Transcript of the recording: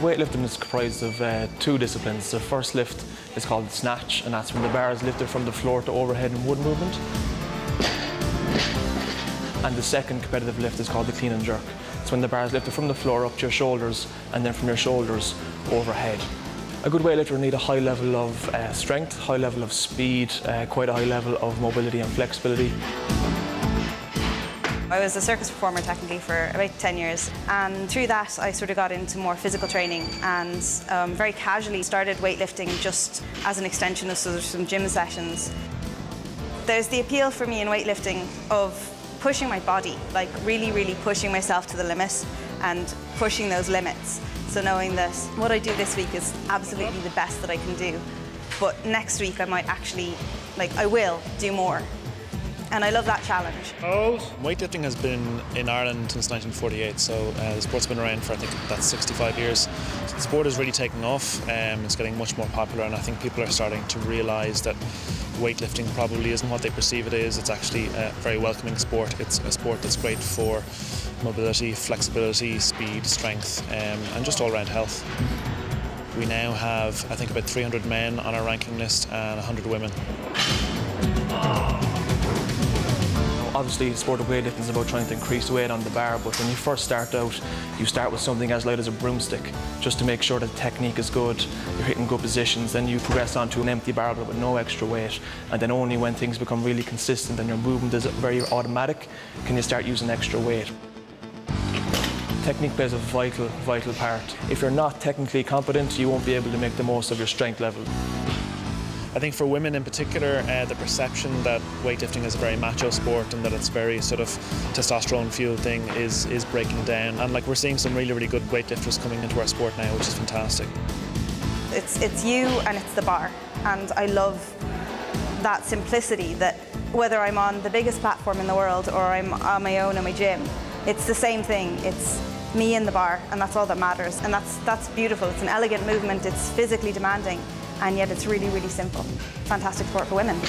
Weightlifting is comprised of two disciplines. The first lift is called snatch, and that's when the bar is lifted from the floor to overhead in wood movement. And the second competitive lift is called the clean and jerk. It's when the bar is lifted from the floor up to your shoulders, and then from your shoulders overhead. A good weightlifter needs a high level of strength, high level of speed, quite a high level of mobility and flexibility. I was a circus performer technically for about 10 years, and through that I sort of got into more physical training and very casually started weightlifting just as an extension of sort of some gym sessions. There's the appeal for me in weightlifting of pushing my body, like really pushing myself to the limit and pushing those limits. So knowing that what I do this week is absolutely the best that I can do, but next week I might actually, I will do more. And I love that challenge. Weightlifting has been in Ireland since 1948, so the sport's been around for, I think, that's 65 years. So the sport is really taking off, it's getting much more popular, and I think people are starting to realise that weightlifting probably isn't what they perceive it is. It's actually a very welcoming sport. It's a sport that's great for mobility, flexibility, speed, strength, and just all-round health. We now have, I think, about 300 men on our ranking list and 100 women. Obviously, the sport of weightlifting is about trying to increase weight on the bar, but when you first start out, you start with something as light as a broomstick, just to make sure that the technique is good, you're hitting good positions, then you progress onto an empty barbell with no extra weight, and then only when things become really consistent and your movement is very automatic, can you start using extra weight. Technique plays a vital part. If you're not technically competent, you won't be able to make the most of your strength level. I think for women in particular, the perception that weightlifting is a very macho sport and that it's very sort of testosterone-fueled thing is breaking down. And we're seeing some really good weightlifters coming into our sport now, which is fantastic. It's you and it's the bar, and I love that simplicity that whether I'm on the biggest platform in the world or I'm on my own in my gym, it's the same thing. It's me and the bar, and that's all that matters. And that's beautiful. It's an elegant movement. It's physically demanding. And yet it's really simple. Fantastic sport for women.